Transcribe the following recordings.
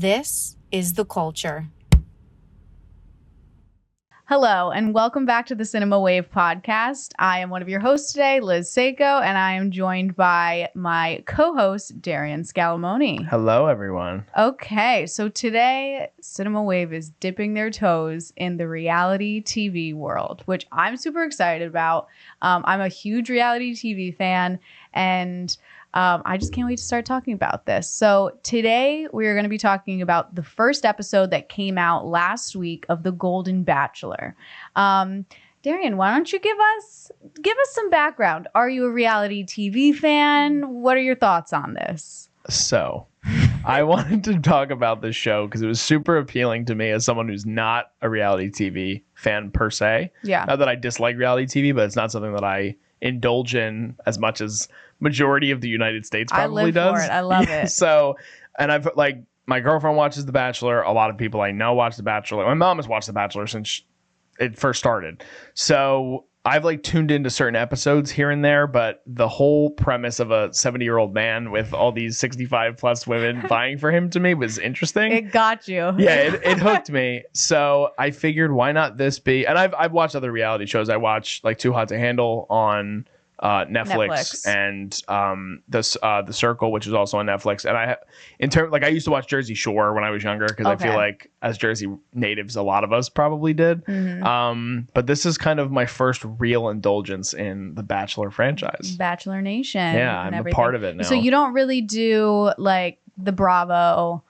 This is The Culture. Hello, and welcome back to the Cinema Wave podcast. I am one of your hosts today, Liz Seiko, and I am joined by my co-host, Darian Scalamoni. Hello, everyone. Okay, so today, Cinema Wave is dipping their toes in the reality TV world, which I'm super excited about. I'm a huge reality TV fan, and I just can't wait to start talking about this. So today we're going to be talking about the first episode that came out last week of the Golden Bachelor. Darian, why don't you give us some background? Are you a reality TV fan? What are your thoughts on this? So, I wanted to talk about this show because it was super appealing to me as someone who's not a reality TV fan per se. Yeah. Not that I dislike reality TV, but it's not something that I indulge in as much as majority of the United States probably does. I live for it. I love it. So, and I've like my girlfriend watches The Bachelor. A lot of people I know watch The Bachelor. My mom has watched The Bachelor since it first started. So I've like tuned into certain episodes here and there, but the whole premise of a 70-year-old man with all these 65 plus women vying for him to me was interesting. It got you. Yeah, it hooked me. So I figured, why not this be? And I've watched other reality shows. I watch like Too Hot to Handle on Netflix and the Circle, which is also on Netflix. And I used to watch Jersey Shore when I was younger because I feel like as Jersey natives, a lot of us probably did. Mm-hmm. But this is kind of my first real indulgence in the Bachelor franchise. Bachelor Nation. Yeah, I'm a part of it now. So you don't really do like the Bravo,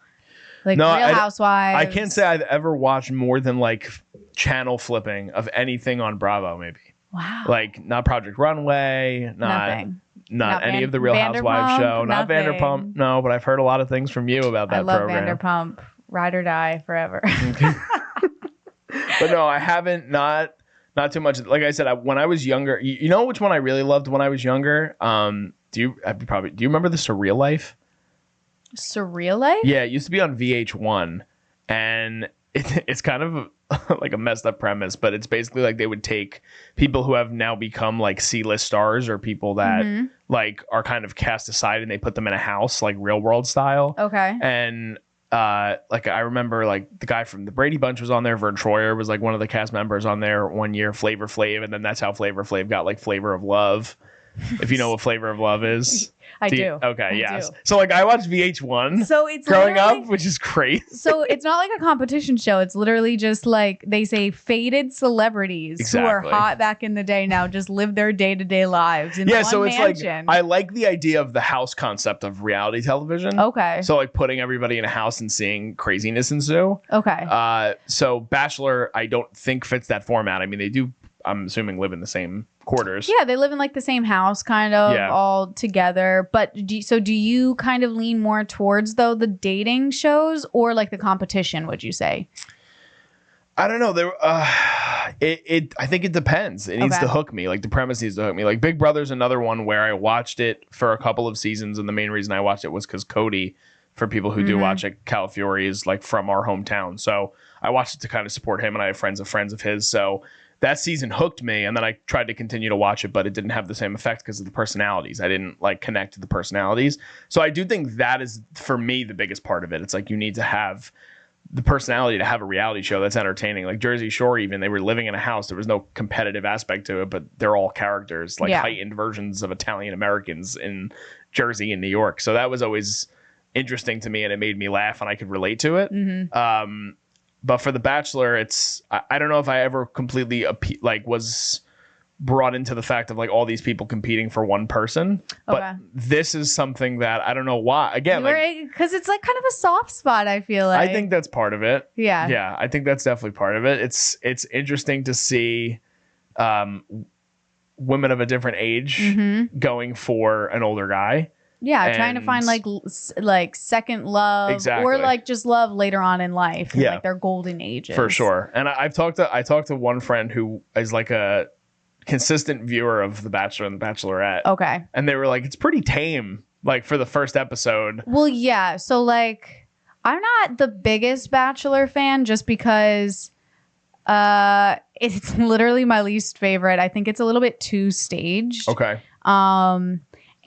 like no, Real Housewives. I can't say I've ever watched more than like channel flipping of anything on Bravo, maybe. Wow. Like not Project Runway, not any of the Real Housewives show, not Vanderpump. No, but I've heard a lot of things from you about that program. I love Vanderpump. Ride or die forever. But no, I haven't. Not too much. Like I said, when I was younger, you know which one I really loved when I was younger. Do you remember the Surreal Life? Surreal Life? Yeah, it used to be on VH1, and it's kind of like a messed up premise, but it's basically like they would take people who have now become like C-list stars or people that like are kind of cast aside and they put them in a house like Real World style. Okay. And like I remember like the guy from the Brady Bunch was on there. Vern Troyer was like one of the cast members on there one year, Flavor Flav, and then that's how Flavor Flav got like Flavor of Love. If you know what Flavor of Love is. I do. Okay, yes. So like I watched VH1 so it's growing up, which is crazy. So it's not like a competition show. It's literally just like they say faded celebrities who are hot back in the day now just live their day-to-day lives in one so it's mansion. Like I like the idea of the house concept of reality television. Okay. So like putting everybody in a house and seeing craziness ensue. Okay. So Bachelor I don't think fits that format. I mean they do, I'm assuming, live in the same quarters. Yeah, they live in like the same house kind of all together. But do you kind of lean more towards though the dating shows or like the competition, would you say? I don't know. I think it depends. It needs to hook me. Like the premise needs to hook me. Like Big Brother's another one where I watched it for a couple of seasons and the main reason I watched it was because Cody, for people who do watch it, Calafiore is like from our hometown. So I watched it to kind of support him and I have friends of his. So that season hooked me, and then I tried to continue to watch it, but it didn't have the same effect because of the personalities. I didn't like connect to the personalities. So I do think that is, for me, the biggest part of it. It's like you need to have the personality to have a reality show that's entertaining. Like Jersey Shore, even, they were living in a house. There was no competitive aspect to it, but they're all characters, like heightened versions of Italian Americans in Jersey and New York. So that was always interesting to me, and it made me laugh, and I could relate to it. Mm-hmm. But for The Bachelor, I don't know if I ever completely was brought into the fact of like all these people competing for one person. But this is something that I don't know why. Again, because it's like kind of a soft spot, I feel like. I think that's part of it. Yeah. Yeah, I think that's definitely part of it. It's interesting to see women of a different age going for an older guy. Yeah, trying to find like second love or like just love later on in life. Yeah, like their golden ages. For sure. And I talked to one friend who is like a consistent viewer of The Bachelor and The Bachelorette. Okay. And they were like, it's pretty tame, like for the first episode. Well, yeah. So like, I'm not the biggest Bachelor fan just because it's literally my least favorite. I think it's a little bit too staged. Okay.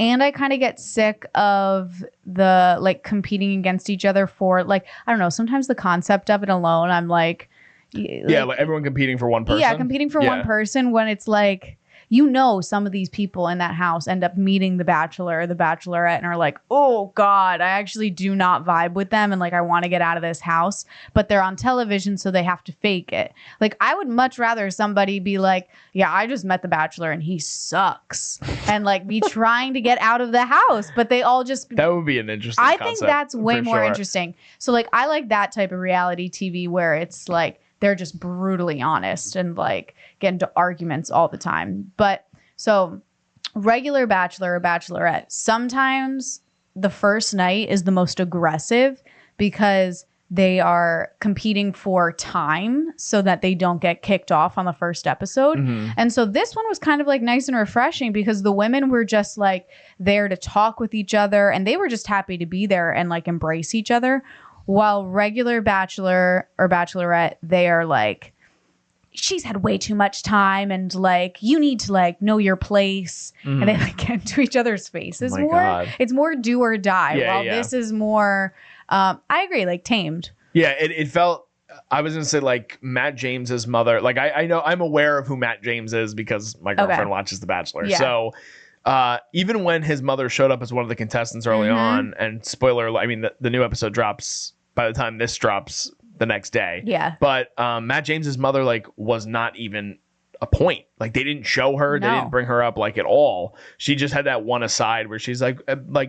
And I kind of get sick of the like competing against each other for like, I don't know, sometimes the concept of it alone, I'm like, like everyone competing for one person. Yeah, competing for one person when it's like, you know, some of these people in that house end up meeting the bachelor or the bachelorette and are like, oh God, I actually do not vibe with them. And like, I want to get out of this house, but they're on television, so they have to fake it. Like, I would much rather somebody be like, yeah, I just met the bachelor and he sucks. And like be trying to get out of the house, but they all just. That would be an interesting I think that's way more interesting. So like, I like that type of reality TV where it's like, they're just brutally honest and like get into arguments all the time. But so regular bachelor or bachelorette, sometimes the first night is the most aggressive because they are competing for time so that they don't get kicked off on the first episode. And so this one was kind of like nice and refreshing because the women were just like there to talk with each other and they were just happy to be there and like embrace each other. While regular bachelor or bachelorette, they are like, she's had way too much time and like, you need to like know your place. And they like get into each other's faces more. God. It's more do or die. While this is more, I agree, like tamed. Yeah, it felt, I was going to say like Matt James's mother. Like I know, I'm aware of who Matt James is because my girlfriend watches The Bachelor. Yeah. So even when his mother showed up as one of the contestants early on, and spoiler, I mean, the new episode drops by the time this drops the next day. Yeah. But Matt James's mother, like, was not even a point. Like, they didn't show her. No. They didn't bring her up, like, at all. She just had that one aside where she's like,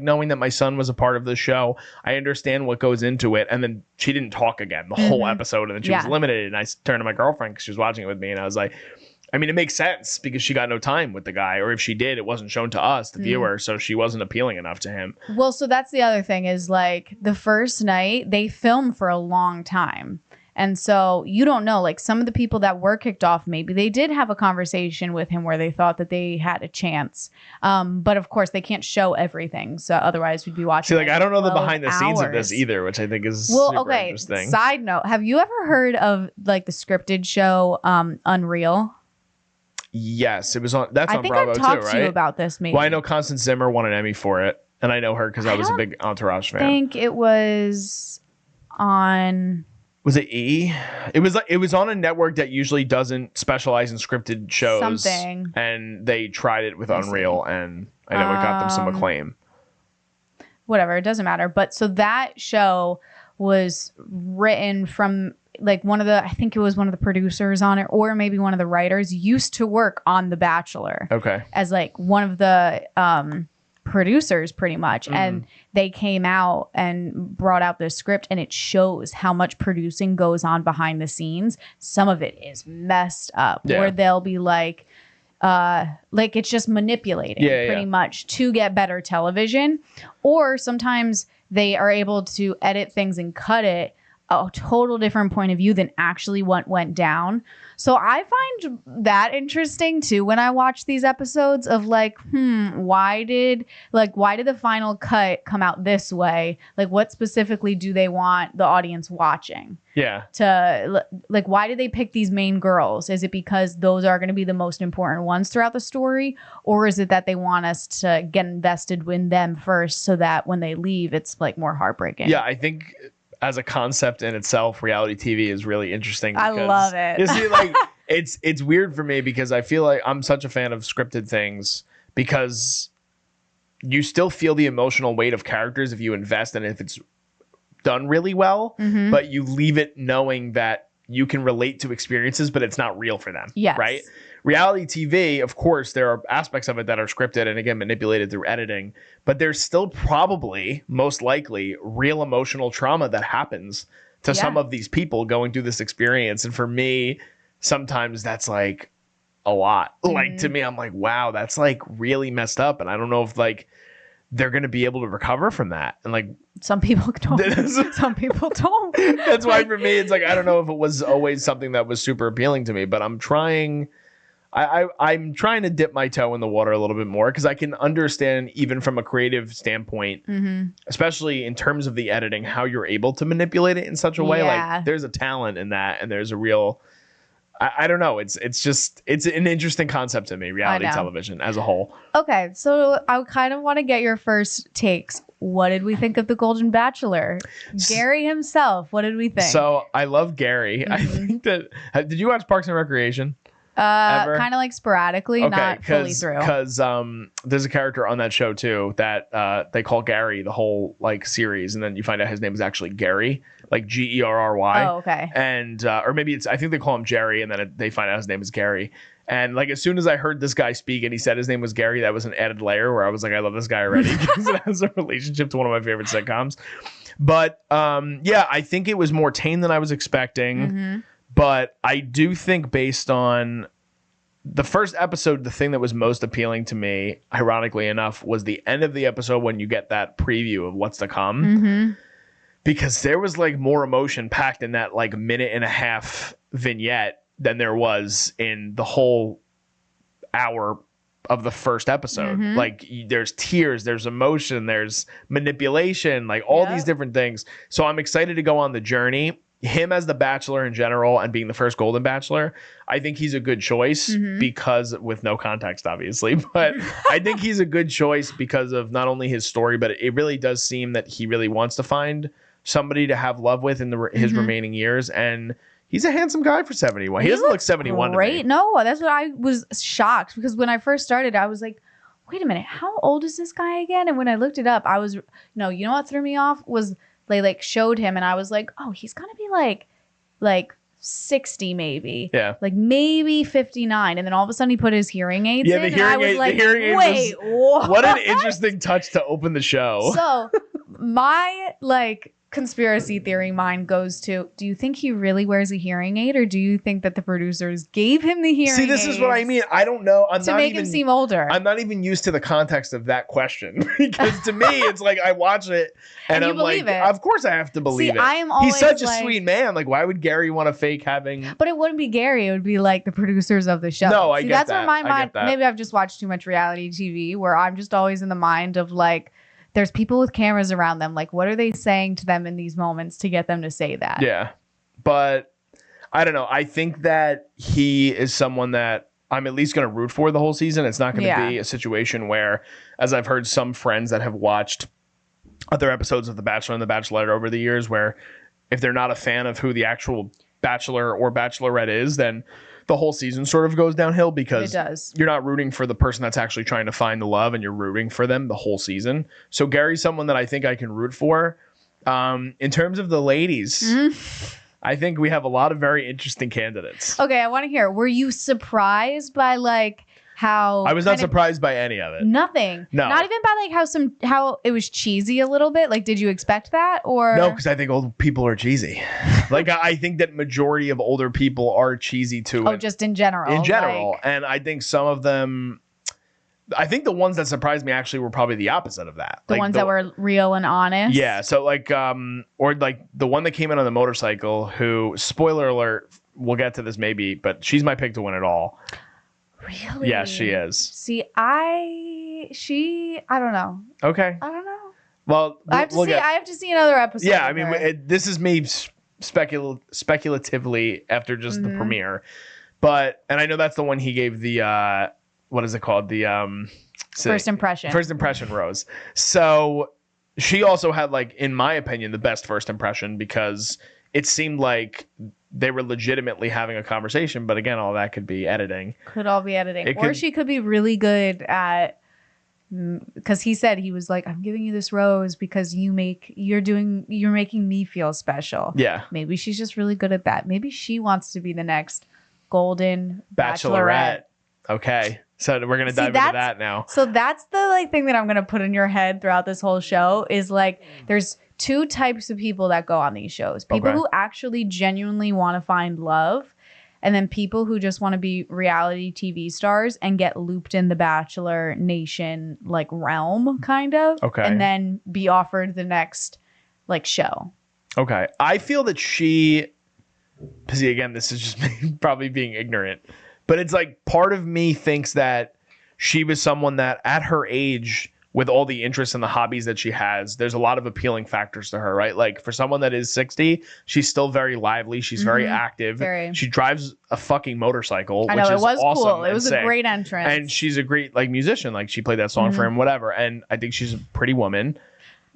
knowing that my son was a part of the show, I understand what goes into it. And then she didn't talk again the whole episode. And then she was eliminated. And I turned to my girlfriend because she was watching it with me. And I was like, I mean, it makes sense because she got no time with the guy, or if she did, it wasn't shown to us, the viewer, so she wasn't appealing enough to him. Well, so that's the other thing is like the first night they film for a long time. And so you don't know, like some of the people that were kicked off, maybe they did have a conversation with him where they thought that they had a chance. But of course they can't show everything. So otherwise we'd be watching. See, like I don't know the behind the scenes of this either, which I think is super interesting. Side note, have you ever heard of like the scripted show Unreal? Yes, it was on. That's on Bravo too, right? I think I've talked to you about this. Maybe. Well, I know Constance Zimmer won an Emmy for it, and I know her because I was a big Entourage fan. I think it was on. Was it E? It was on a network that usually doesn't specialize in scripted shows. Something. And they tried it with Unreal, and I know it got them some acclaim. Whatever, it doesn't matter. But so that show was written from. Like I think it was one of the producers on it, or maybe one of the writers used to work on The Bachelor. Okay. As like one of the producers pretty much. And they came out and brought out the script and it shows how much producing goes on behind the scenes. Some of it is messed up where they'll be like it's just manipulating pretty much to get better television. Or sometimes they are able to edit things and cut it a total different point of view than actually what went down. So I find that interesting too when I watch these episodes of like, why did the final cut come out this way? Like what specifically do they want the audience watching? Yeah. To like, why did they pick these main girls? Is it because those are going to be the most important ones throughout the story? Or is it that they want us to get invested in them first so that when they leave, it's like more heartbreaking? Yeah, I think as a concept in itself, reality TV is really interesting. I love it. You see, like it's weird for me because I feel like I'm such a fan of scripted things because you still feel the emotional weight of characters if you invest and if it's done really well, but you leave it knowing that you can relate to experiences, but it's not real for them. Yes. Right? Reality TV, of course, there are aspects of it that are scripted and again manipulated through editing, but there's still probably, most likely, real emotional trauma that happens to some of these people going through this experience. And for me, sometimes that's like a lot. Like to me, I'm like, wow, that's like really messed up. And I don't know if like they're going to be able to recover from that. And like some people don't. Some people don't. That's why for me, it's like, I don't know if it was always something that was super appealing to me, but I'm trying to dip my toe in the water a little bit more because I can understand even from a creative standpoint, especially in terms of the editing, how you're able to manipulate it in such a way. Like there's a talent in that and there's a real I don't know. It's an interesting concept to me, reality television as a whole. Okay, so I kind of want to get your first takes. What did we think of the Golden Bachelor? Gary himself, what did we think? So I love Gary. I think that did you watch Parks and Recreation? Kind of like sporadically, not fully through. Because there's a character on that show too that they call Gary the whole like series, and then you find out his name is actually Gary, like Gerry. Oh, okay. And or maybe I think they call him Jerry, and then they find out his name is Gary. And like as soon as I heard this guy speak and he said his name was Gary, that was an added layer where I was like, I love this guy already because it has a relationship to one of my favorite sitcoms. But yeah, I think it was more tame than I was expecting. Mm-hmm. But I do think based on the first episode, the thing that was most appealing to me, ironically enough, was the end of the episode when you get that preview of what's to come. Mm-hmm. Because there was like more emotion packed in that like minute and a half vignette than there was in the whole hour of the first episode. Mm-hmm. Like there's tears, there's emotion, there's manipulation, like all these different things. So I'm excited to go on the journey. Him as the Bachelor in general and being the first Golden Bachelor, I think he's a good choice because, with no context, obviously, but I think he's a good choice because of not only his story, but it really does seem that he really wants to find somebody to have love with in his remaining years. And he's a handsome guy for 71. He doesn't look 71 great. To me. No, that's what I was shocked because when I first started, I was like, wait a minute, how old is this guy again? And when I looked it up, I was, you know what threw me off was they like showed him and I was like, oh, he's gonna be like 60 maybe. Yeah. Like maybe 59. And then all of a sudden he put his hearing aids in. And I was like, wait, what an interesting touch to open the show. So my like conspiracy theory mind goes to, do you think he really wears a hearing aid or do you think that the producers gave him the hearing See, this is what I mean. I don't know. To make him seem older. I'm not even used to the context of that question because to me, it's like I watch it and I'm like, of course I have to believe it. I am always He's such a sweet man. Like, why would Gary want to fake having... But it wouldn't be Gary. It would be like the producers of the show. No, I get that's that. Where my mind... Maybe I've just watched too much reality TV where I'm just always in the mind of like, there's people with cameras around them. Like, what are they saying to them in these moments to get them to say that? Yeah. But I don't know. I think that he is someone that I'm at least going to root for the whole season. It's not going to be a situation where, as I've heard some friends that have watched other episodes of The Bachelor and The Bachelorette over the years, where if they're not a fan of who the actual Bachelor or Bachelorette is, then the whole season sort of goes downhill because you're not rooting for the person that's actually trying to find the love and you're rooting for them the whole season. So Gary's someone that I think I can root for. In terms of the ladies, I think we have a lot of very interesting candidates. Okay, I want to hear. Were you surprised by like how... I was not surprised by any of it. Nothing. No. Not even by like how it was cheesy a little bit. Like, did you expect that or... No, because I think old people are cheesy. Like, I think that majority of older people are cheesy too. Oh, just in general. In general. Like... And I think some of them... I think the ones that surprised me actually were probably the opposite of that. The ones that were real and honest? Yeah. So like, or like the one that came in on the motorcycle who, spoiler alert, we'll get to this maybe, but she's my pick to win it all. Really? Yeah, she is. See, I don't know. Okay. I don't know. Well, I have to see another episode. Yeah, I mean, this is me speculatively after just the premiere, and I know that's the one he gave the what is it called? The first impression rose. So she also had, like, in my opinion, the best first impression because it seemed like they were legitimately having a conversation, but again, all that could be editing. Could all be editing. She could be really good at, because he said, he was like, I'm giving you this rose because you're making me feel special. Yeah. Maybe she's just really good at that. Maybe she wants to be the next Golden Bachelorette. Okay. So we're going to dive into that now. So that's the like thing that I'm going to put in your head throughout this whole show is like, there's two types of people that go on these shows. People who actually genuinely want to find love, and then people who just want to be reality TV stars and get looped in the Bachelor Nation like realm kind of. Okay. And then be offered the next like show. Okay. I feel that see, again, this is just me probably being ignorant, but it's like part of me thinks that she was someone that at her age with all the interests and the hobbies that she has, there's a lot of appealing factors to her, right? Like for someone that is 60, she's still very lively. She's very active. She drives a fucking motorcycle, I know, which it is was awesome. cool. It was a great entrance. And she's a great like musician. Like she played that song for him, whatever. And I think she's a pretty woman.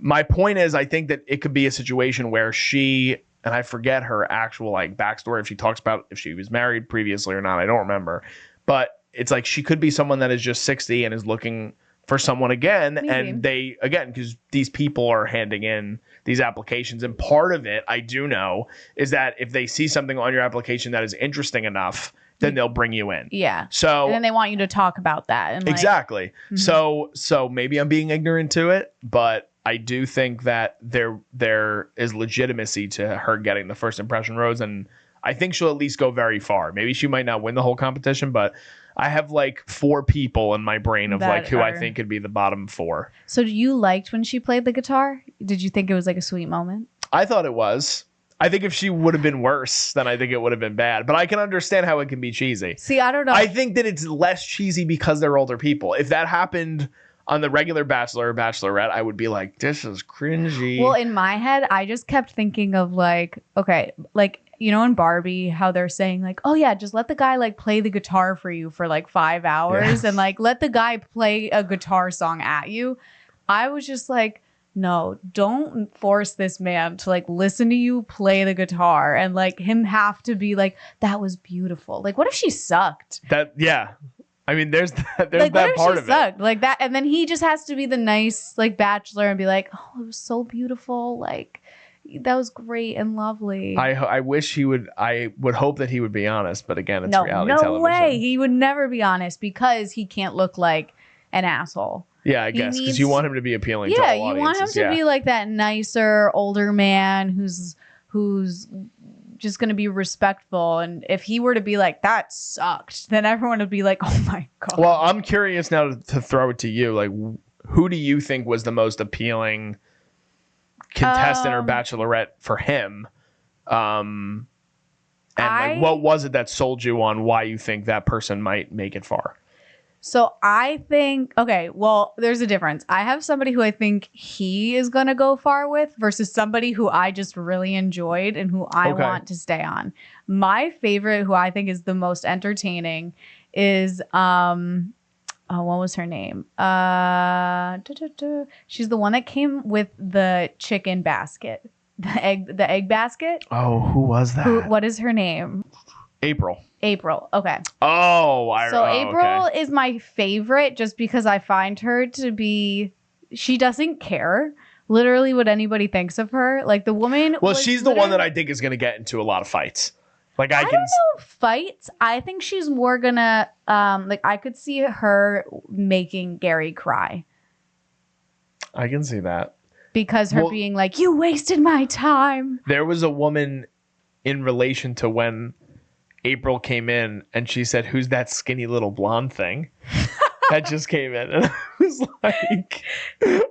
My point is, I think that it could be a situation where she, and I forget her actual like backstory, if she talks about if she was married previously or not, I don't remember. But it's like she could be someone that is just 60 and is looking for someone again. Maybe. And they, again, because these people are handing in these applications. And part of it, I do know, is that if they see something on your application that is interesting enough, then they'll bring you in. Yeah. So and then they want you to talk about that. And exactly. So maybe I'm being ignorant to it, but I do think that there is legitimacy to her getting the first impression rose. And I think she'll at least go very far. Maybe she might not win the whole competition, but I have like 4 people in my brain of like who I think could be the bottom 4. So you liked when she played the guitar? Did you think it was like a sweet moment? I thought it was. I think if she would have been worse, then I think it would have been bad. But I can understand how it can be cheesy. See, I don't know. I think that it's less cheesy because they're older people. If that happened on the regular Bachelor or Bachelorette, I would be like, this is cringy. Well, in my head, I just kept thinking of like, okay, like, you know, in Barbie, how they're saying like, oh yeah, just let the guy like play the guitar for you for like 5 hours and like let the guy play a guitar song at you. I was just like, no, don't force this man to like listen to you play the guitar and like him have to be like, that was beautiful. Like, what if she sucked? I mean, there's like, that part of it. Like that. And then he just has to be the nice like bachelor and be like, oh, it was so beautiful. Like, that was great and lovely. I wish he would. I would hope that he would be honest, but again, it's reality television. No way. He would never be honest because he can't look like an asshole. Yeah, I guess because you want him to be appealing. To all you want him to be like that nicer older man who's just going to be respectful. And if he were to be like, that sucked, then everyone would be like, oh my god. Well, I'm curious now to throw it to you. Like, who do you think was the most appealing contestant or bachelorette for him? And like, what was it that sold you on why you think that person might make it far? So I think, okay, well, there's a difference. I have somebody who I think he is going to go far with versus somebody who I just really enjoyed and who I want to stay on. My favorite, who I think is the most entertaining, is what was her name? She's the one that came with the chicken basket, the egg basket. Oh, who was that? What is her name? April. Okay. Oh, April is my favorite just because I find her to be, she doesn't care literally what anybody thinks of her. Like the woman. Well, she's the one that I think is going to get into a lot of fights. Like I don't know fights. I think she's more gonna like I could see her making Gary cry. I can see that. Because her being like, you wasted my time. There was a woman in relation to when April came in and she said, who's that skinny little blonde thing that just came in? And I was like,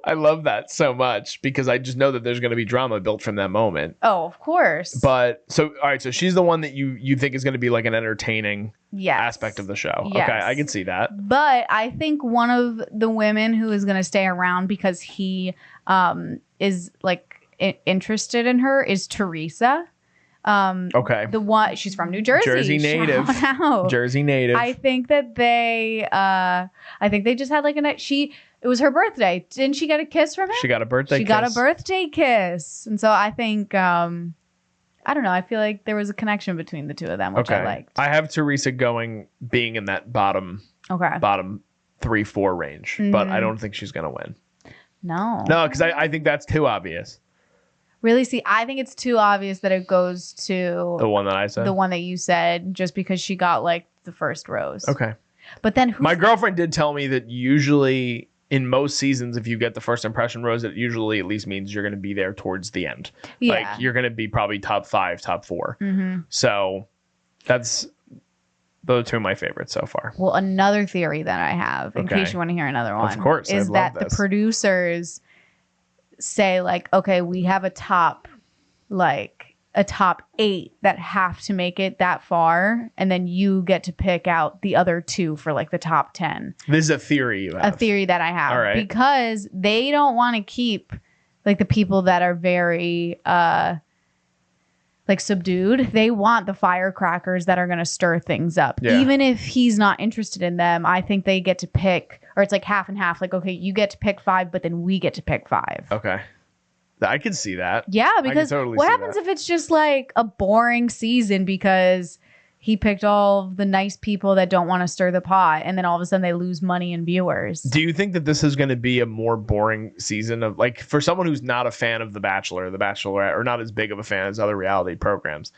I love that so much because I just know that there's going to be drama built from that moment. Oh, of course. But so, all right. So she's the one that you think is going to be like an entertaining aspect of the show. Yes. Okay. I can see that. But I think one of the women who is going to stay around because he is like interested in her is Teresa. Okay. The one, she's from New Jersey. Jersey native. Jersey native. I think that they just had like it was her birthday. Didn't she get a kiss from him? She got a birthday kiss. She got a birthday kiss. And so I think, I don't know. I feel like there was a connection between the two of them, which I liked. I have Teresa being in that bottom 3-4 range, but I don't think she's going to win. No, because I think that's too obvious. Really? See, I think it's too obvious that it goes to the one that I said, the one that you said, just because she got like the first rose. Okay. But then my girlfriend did tell me that usually in most seasons, if you get the first impression rose, it usually at least means you're going to be there towards the end. Yeah. Like you're going to be probably top 5, top 4. Mm-hmm. So those are two of my favorites so far. Well, another theory that I have, in case you want to hear another one, of course, is that the producers say like, okay, we have a top like a top 8 that have to make it that far, and then you get to pick out the other 2 for like the top 10. This is a theory you have. A theory that I have. All right. Because they don't want to keep like the people that are very like subdued. They want the firecrackers that are going to stir things up. Yeah. Even if he's not interested in them, I think they get to pick, or it's like half and half. Like, okay, you get to pick 5, but then we get to pick 5. Okay. I can see that. Yeah, because totally what see happens that. if it's just like a boring season because he picked all the nice people that don't want to stir the pot, and then all of a sudden they lose money and viewers? Do you think that this is going to be a more boring season of, like, for someone who's not a fan of The Bachelor, The Bachelorette, or not as big of a fan as other reality programs?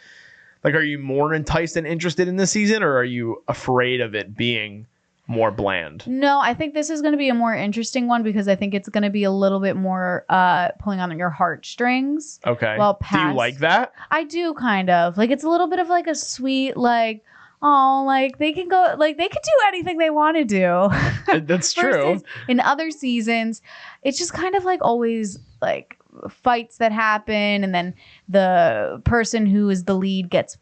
Like, are you more enticed and interested in this season, or are you afraid of it being more bland? No, I think this is going to be a more interesting one because I think it's going to be a little bit more pulling on your heartstrings. Okay. Well, do you like that? I do, kind of. Like, it's a little bit of like a sweet, like, oh, like they can go, like they can do anything they want to do. That's true. Versus in other seasons, it's just kind of like always like fights that happen, and then the person who is the lead gets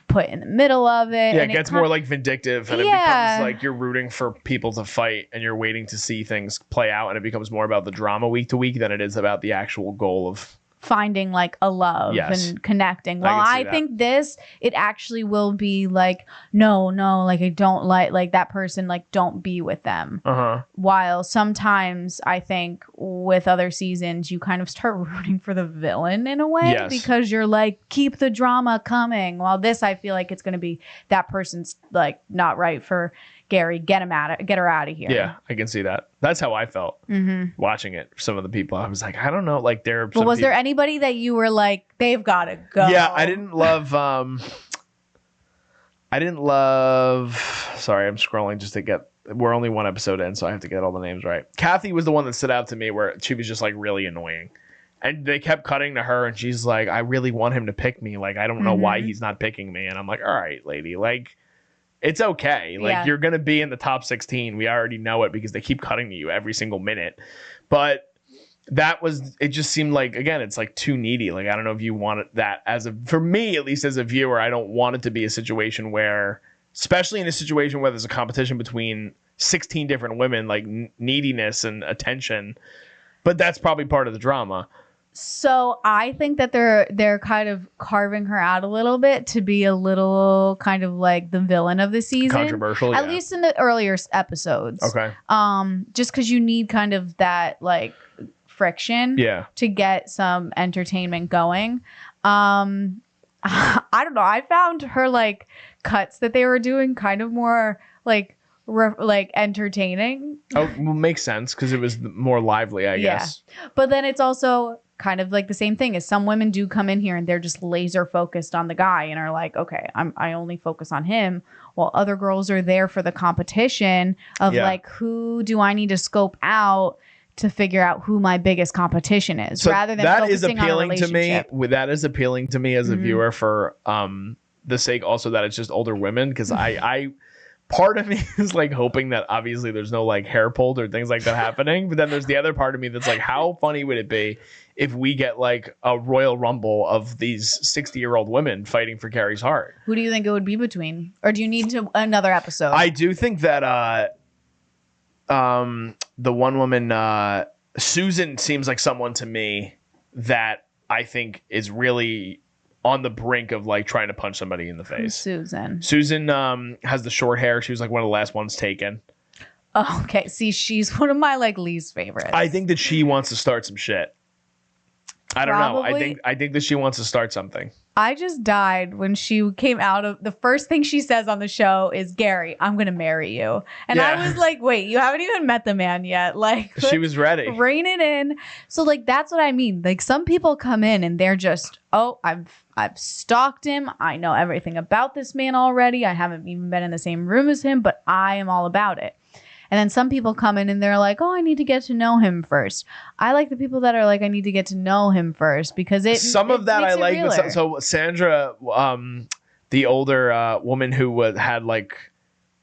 put in the middle of it. Yeah, and it gets more like vindictive, and it Yeah. becomes like you're rooting for people to fight and you're waiting to see things play out, and it becomes more about the drama week to week than it is about the actual goal of finding like a love Yes. and connecting. I Well, can see I that. think this, it actually will be like, no, like I don't like that person, like don't be with them. While sometimes I think with other seasons, you kind of start rooting for the villain in a way Yes. because you're like, keep the drama coming. While this, I feel like it's going to be that person's like not right for Gary, get her out of here. Yeah, I can see that. That's how I felt watching it. Some of the people, I was like, I don't know, like there. But was there anybody that you were like, they've got to go? Yeah, I didn't love. Sorry, I'm scrolling just to get. We're only one episode in, so I have to get all the names right. Kathy was the one that stood out to me, where she was just like really annoying, and they kept cutting to her, and she's like, "I really want him to pick me. Like, I don't know why he's not picking me." And I'm like, "All right, lady, like." It's okay. Like, you're going to be in the top 16. We already know it because they keep cutting to you every single minute. But it just seemed like, again, it's like too needy. Like, I don't know if you want that for me, at least as a viewer, I don't want it to be a situation where, especially in a situation where there's a competition between 16 different women, like neediness and attention. But that's probably part of the drama. So I think that they're kind of carving her out a little bit to be a little kind of like the villain of the season. Controversial, at least in the earlier episodes. Okay. Just because you need kind of that like friction. To get some entertainment going. I don't know. I found her like cuts that they were doing kind of more like entertaining. Oh, well, makes sense because it was more lively, I guess. But then it's also kind of like the same thing as some women do come in here and they're just laser focused on the guy and are like, okay, I only focus on him, while other girls are there for the competition of like, who do I need to scope out to figure out who my biggest competition is, so rather than that is focusing on a appealing to me. relationship. That is appealing to me as a viewer for the sake also that it's just older women, because I part of me is like hoping that obviously there's no like hair pulled or things like that happening, but then there's the other part of me that's like, how funny would it be if we get like a Royal Rumble of these 60-year-old women fighting for Carrie's heart? Who do you think it would be between, or do you need another episode? I do think that the one woman Susan seems like someone to me that I think is really on the brink of like trying to punch somebody in the face. Susan has the short hair. She was like one of the last ones taken. Oh, okay. See, she's one of my like least favorites. I think that she wants to start some shit. I don't know. Probably. I think that she wants to start something. I just died when she came out of the first thing she says on the show is, Gary, I'm going to marry you. And Yeah. I was like, wait, you haven't even met the man yet. Like, She was ready. rein it in. So like, that's what I mean. Like some people come in and they're just, oh, I've stalked him. I know everything about this man already. I haven't even been in the same room as him, but I am all about it. And then some people come in and they're like, oh, I need to get to know him first. I like the people that are like, I need to get to know him first, because some of that I like. But so Sandra, the older woman who had like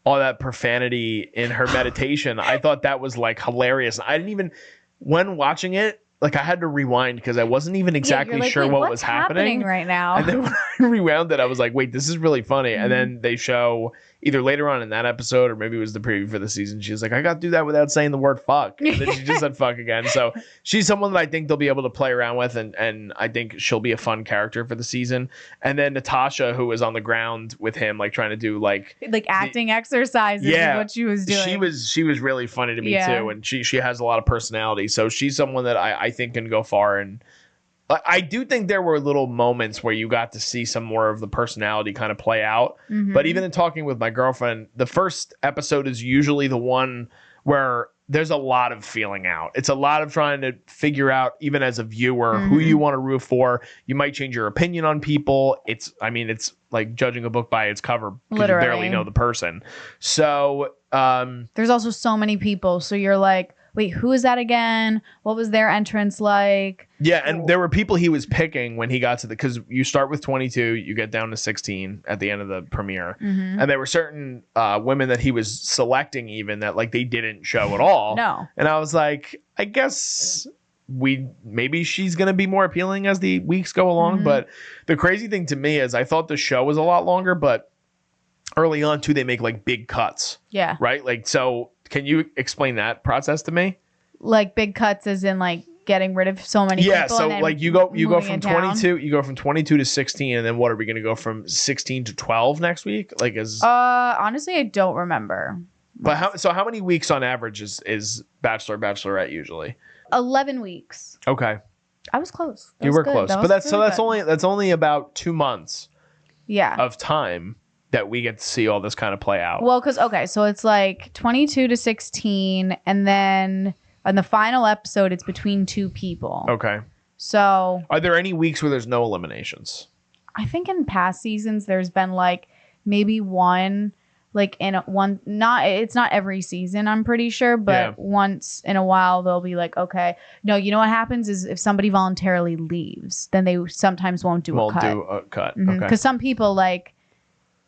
all that profanity in her meditation, I thought that was like hilarious. I didn't even, when watching it, like I had to rewind because I wasn't even exactly sure what was happening right now. And then when I rewound it, I was like, wait, this is really funny. Mm-hmm. And then they show either later on in that episode or maybe it was the preview for the season. She was like, I got to do that without saying the word fuck. And then she just said fuck again. So she's someone that I think they'll be able to play around with. And I think she'll be a fun character for the season. And then Natasha, who was on the ground with him, like trying to do like acting exercises is what she was doing. She was really funny to me too. And she has a lot of personality. So she's someone that I think can go far. And I do think there were little moments where you got to see some more of the personality kind of play out. Mm-hmm. But even in talking with my girlfriend, the first episode is usually the one where there's a lot of feeling out. It's a lot of trying to figure out, even as a viewer, who you want to root for. You might change your opinion on people. It's like judging a book by its cover because you barely know the person. So there's also so many people. So you're like, wait, who is that again? What was their entrance like? Yeah, and there were people he was picking when he got to because you start with 22, you get down to 16 at the end of the premiere. Mm-hmm. And there were certain women that he was selecting even that like they didn't show at all. No. And I was like, I guess maybe she's going to be more appealing as the weeks go along. Mm-hmm. But the crazy thing to me is I thought the show was a lot longer, but early on too, they make like big cuts. Yeah. Right? Like, so can you explain that process to me? Like big cuts as in like getting rid of so many people. Yeah, so like you go from 22 to 16, and then what are we going to go from 16 to 12 next week? Like honestly, I don't remember. But how many weeks on average is Bachelor Bachelorette usually? 11 weeks. Okay. I was close. You were close. But that's only about 2 months. Yeah. Of time that we get to see all this kind of play out. Well, so it's like 22 to 16, and then on the final episode, it's between two people. Okay. So are there any weeks where there's no eliminations? I think in past seasons, there's been like maybe one, like it's not every season, I'm pretty sure, but once in a while, they'll be like, okay, no, you know what happens is if somebody voluntarily leaves, then they sometimes won't do a cut. Mm-hmm. Okay. Because some people like,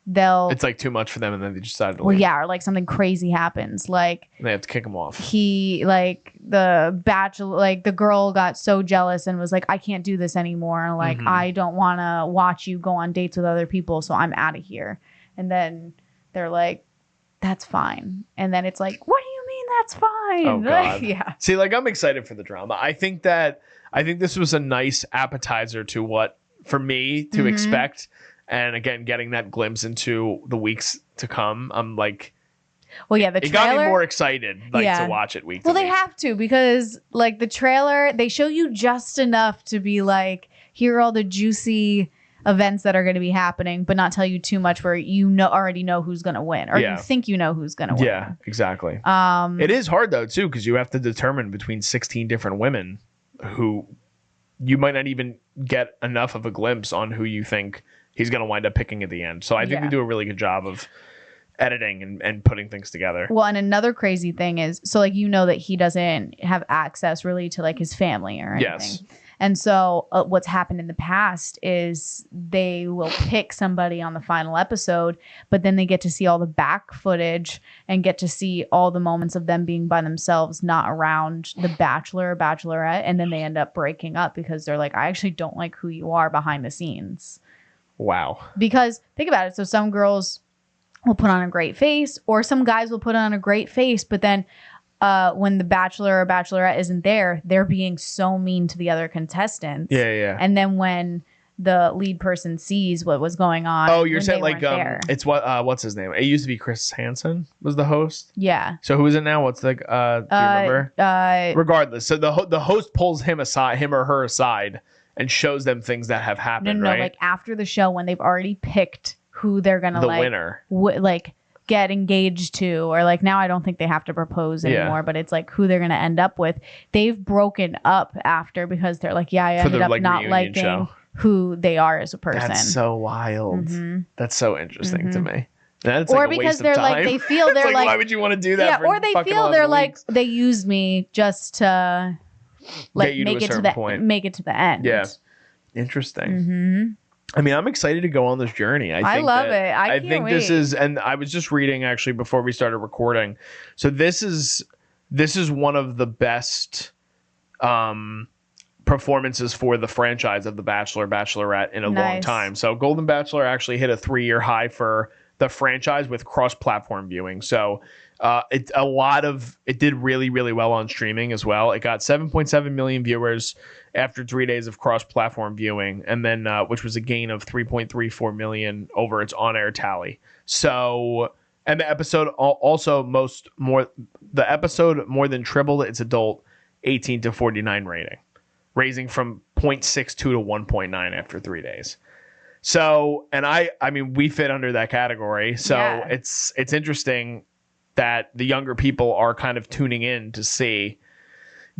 it's like too much for them and then they decide to leave. Well, yeah, or like something crazy happens, like they have to kick them off. The bachelor, like the girl got so jealous and was like, I can't do this anymore, like I don't want to watch you go on dates with other people, so I'm out of here. And then they're like, that's fine. And then it's like, what do you mean that's fine? Oh God. Yeah. See, like I'm excited for the drama. I think this was a nice appetizer to what for me to expect. And again, getting that glimpse into the weeks to come, I'm like, well, yeah, the trailer, it got me more excited to watch it week to week. Well, they have to because like the trailer, they show you just enough to be like, here are all the juicy events that are going to be happening, but not tell you too much where already know who's going to win or you think you know who's going to win. Yeah, exactly. It is hard though too because you have to determine between 16 different women who you might not even get enough of a glimpse on who you think he's going to wind up picking at the end. So I think they do a really good job of editing and putting things together. Well, and another crazy thing is, so like, that he doesn't have access really to like his family or anything. Yes. And so what's happened in the past is they will pick somebody on the final episode, but then they get to see all the back footage and get to see all the moments of them being by themselves, not around the bachelor or bachelorette. And then they end up breaking up because they're like, I actually don't like who you are behind the scenes. Wow. Because think about it. So some girls will put on a great face or some guys will put on a great face, but then when the bachelor or bachelorette isn't there, they're being so mean to the other contestants. Yeah. And then when the lead person sees what was going on. Oh, you're saying like it's what's his name? It used to be Chris Hansen was the host. Yeah. So who is it now? What's the do you remember? Regardless, so the host pulls him or her aside and shows them things that have happened. No, right? Like after the show when they've already picked who they're gonna the winner. Get engaged to, or like now I don't think they have to propose anymore, but it's like who they're gonna end up with. They've broken up after because they're like, I ended up not liking who they are as a person. That's so wild. Mm-hmm. That's so interesting to me. That's or because they're like they feel they're like why would you want to do that? Yeah, or they feel they're like they used me just to like make it to the end. Yeah, interesting. Mm-hmm. I mean, I'm excited to go on this journey. I love it. I think wait. This is, and I was just reading actually before we started recording. So this is one of the best performances for the franchise of The Bachelor, Bachelorette in a long time. So Golden Bachelor actually hit a 3-year high for the franchise with cross-platform viewing. So it did really, really well on streaming as well. It got 7.7 million viewers after 3 days of cross-platform viewing, and then which was a gain of 3.34 million over its on-air tally. So, and the episode more than tripled its adult 18 to 49 rating, raising from 0.62 to 1.9 after 3 days. So, and I mean, we fit under that category. So it's interesting that the younger people are kind of tuning in to see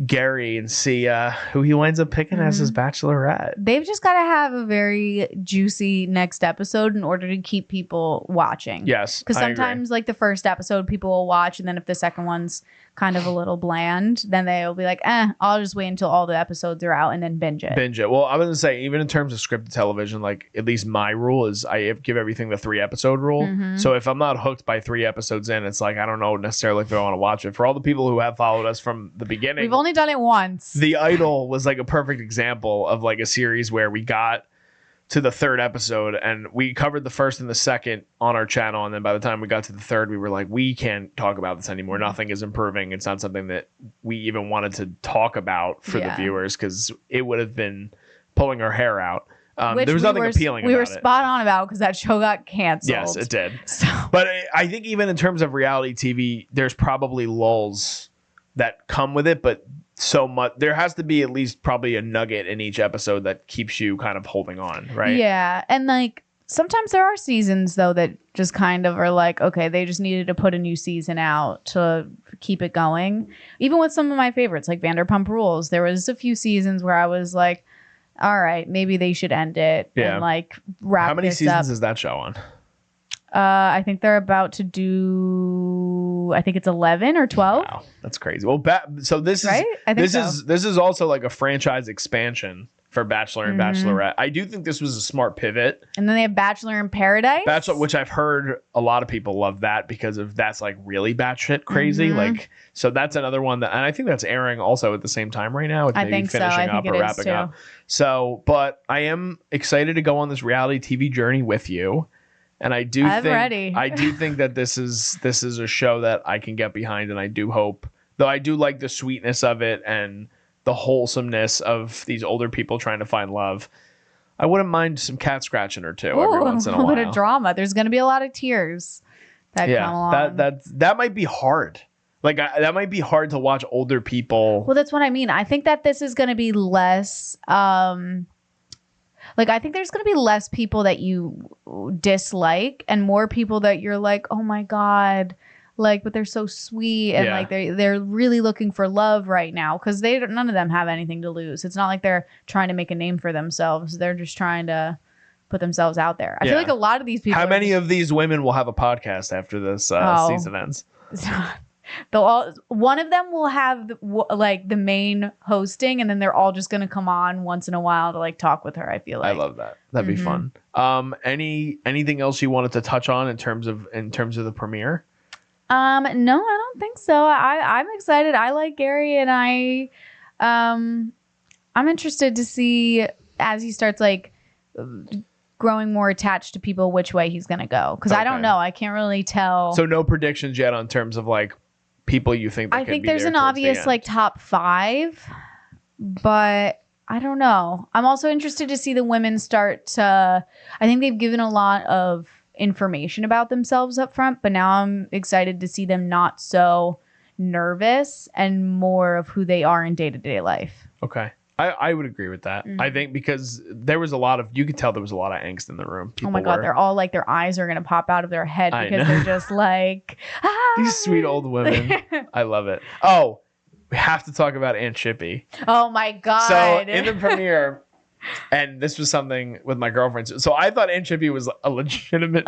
Gary and see who he winds up picking as his bachelorette. They've just got to have a very juicy next episode in order to keep people watching. Yes, because sometimes like the first episode people will watch, and then if the second one's kind of a little bland, then they'll be like, I'll just wait until all the episodes are out and then binge it. Well, I was gonna say, even in terms of scripted television, like at least my rule is I give everything the 3-episode rule. So if I'm not hooked by 3 episodes in, it's like I don't know necessarily if I want to watch it. For all the people who have followed us from the beginning, we've only done it once. The Idol was like a perfect example of like a series where we got to the 3rd episode and we covered the 1st and the 2nd on our channel, and then by the time we got to the 3rd, we were like, we can't talk about this anymore. Nothing is improving. It's not something that we even wanted to talk about for the viewers, because it would have been pulling our hair out. There was nothing appealing about it. We were spot on about, because that show got canceled. Yes, it did. But I think even in terms of reality TV, there's probably lulls that come with it, but so much there has to be at least probably a nugget in each episode that keeps you kind of holding on, right? Yeah. And like sometimes there are seasons though that just kind of are like, okay, they just needed to put a new season out to keep it going. Even with some of my favorites like Vanderpump Rules, there was a few seasons where I was like, all right, maybe they should end it and like wrap this up. How many seasons is that show on? I think they're about to do, I think it's 11 or 12. Wow, that's crazy. Well, so this is right? I think this is also like a franchise expansion for Bachelor and Bachelorette. I do think this was a smart pivot. And then they have Bachelor in Paradise. Bachelor, which I've heard a lot of people love that because of that's like really batshit crazy. Like, so that's another one that, and I think that's airing also at the same time right now. It's maybe finishing up or wrapping up. So, but I am excited to go on this reality TV journey with you. And I do think that this is a show that I can get behind, and I do hope, though I do like the sweetness of it and the wholesomeness of these older people trying to find love. I wouldn't mind some cat scratching or two every once in a while. A little bit of drama. There's going to be a lot of tears that come along. That might be hard. Like that might be hard to watch older people. Well, that's what I mean. I think that this is going to be less. Like, I think there's going to be less people that you dislike and more people that you're like, oh my God, like, but they're so sweet. And like, they're really looking for love right now, because none of them have anything to lose. It's not like they're trying to make a name for themselves. They're just trying to put themselves out there. I feel like a lot of these people. How many of these women will have a podcast after this season ends? One of them will have like the main hosting, and then they're all just going to come on once in a while to like talk with her. I feel like I love that. That'd be fun. Anything else you wanted to touch on in terms of the premiere? No, I don't think so. I'm excited. I like Gary, and I'm interested to see as he starts like growing more attached to people which way he's going to go, because I don't know. I can't really tell. So no predictions yet on terms of like people you think that I think there's an obvious like top 5, but I don't know. I'm also interested to see the women start to, I think they've given a lot of information about themselves up front, but now I'm excited to see them not so nervous and more of who they are in day-to-day life. Okay. I would agree with that. I think because there was you could tell there was a lot of angst in the room. Oh my God, they're all like, their eyes are going to pop out of their head because they're just like, these sweet old women. I love it. Oh, we have to talk about Aunt Chippy. Oh my God. So in the premiere, and this was something with my girlfriends. So I thought Aunt Chippy was a legitimate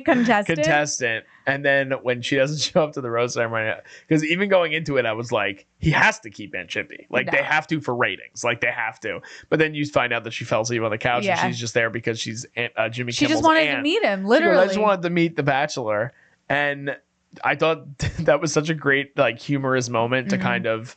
contestant. And then when she doesn't show up to the rose ceremony, because even going into it, I was like, he has to keep Aunt Chippy. Like they have to for ratings. Like they have to. But then you find out that she fell asleep on the couch and she's just there because she's Jimmy Kimmel's She just wanted to meet him, literally. I just wanted to meet the Bachelor. And I thought that was such a great, like, humorous moment to kind of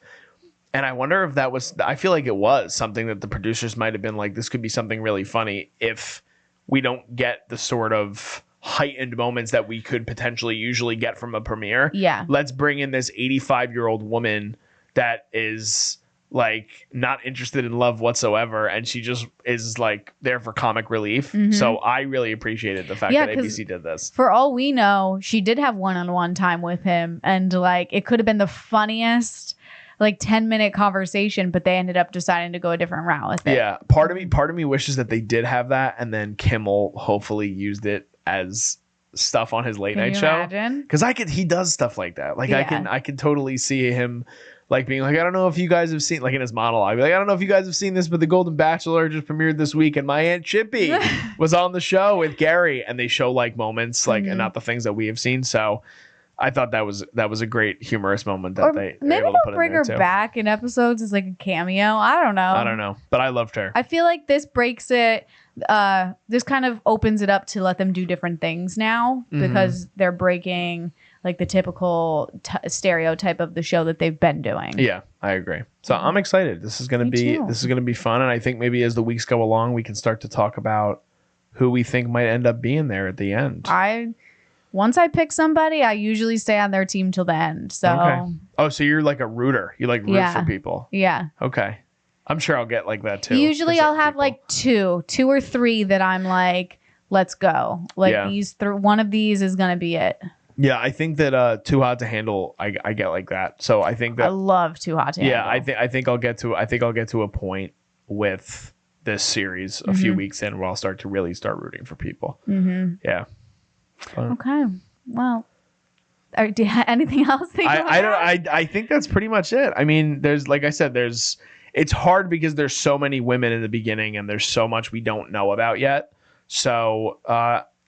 And I wonder if that was, I feel like it was something that the producers might have been like, this could be something really funny if we don't get the sort of heightened moments that we could potentially usually get from a premiere. Yeah. Let's bring in this 85-year-old woman that is like not interested in love whatsoever, and she just is like there for comic relief. So I really appreciated the fact that ABC did this. For all we know, she did have one-on-one time with him, and like it could have been the funniest like 10-minute conversation, but they ended up deciding to go a different route with it. Yeah, part of me wishes that they did have that, and then Kimmel hopefully used it as stuff on his late night show. Because he does stuff like that. Like I can totally see him like being like, I don't know if you guys have seen, like in his monologue, like, I don't know if you guys have seen this, but the Golden Bachelor just premiered this week, and my Aunt Chippy was on the show with Gary, and they show like moments like and not the things that we have seen. So I thought that was a great humorous moment that they maybe able to they'll put bring in her there too. back in episodes as like a cameo. I don't know, but I loved her. I feel like this breaks it. This kind of opens it up to let them do different things now because they're breaking like the typical stereotype of the show that they've been doing. Yeah, I agree. So I'm excited. This is going to be fun. And I think maybe as the weeks go along, we can start to talk about who we think might end up being there at the end. Once I pick somebody, I usually stay on their team till the end. So, okay. Oh, so you're like a rooter. You like root for people. Yeah. Okay. I'm sure I'll get like that too. Usually I'll have like two or three that I'm like, let's go. Like one of these is going to be it. Yeah, I think that Too Hot to Handle, I get like that. So I think that I love Too Hot to Handle. Yeah, I think I'll get to a point with this series a few weeks in where I'll start rooting for people. Yeah. Fun. Okay. Well, do you have anything else? I think that's pretty much it. I mean, like I said, it's hard because there's so many women in the beginning and there's so much we don't know about yet. So,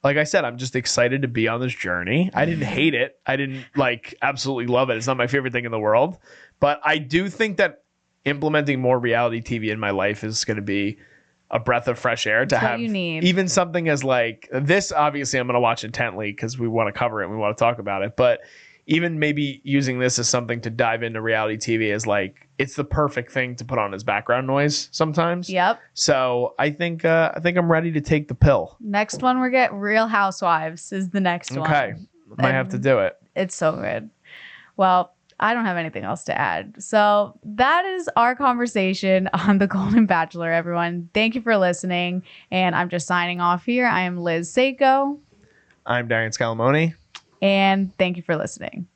like I said, I'm just excited to be on this journey. I didn't hate it. I didn't like absolutely love it. It's not my favorite thing in the world, but I do think that implementing more reality TV in my life is going to be a breath of fresh air to have even something as like this. Obviously I'm going to watch intently because we want to cover it and we want to talk about it, but even maybe using this as something to dive into reality TV is like, it's the perfect thing to put on as background noise sometimes. Yep. So I think I'm ready to take the pill. Next one, we get Real Housewives is the next one. Okay. Might have to do it. It's so good. Well, I don't have anything else to add. So that is our conversation on the Golden Bachelor, everyone. Thank you for listening. And I'm just signing off here. I am Liz Seiko. I'm Darian Scalamoni. And thank you for listening.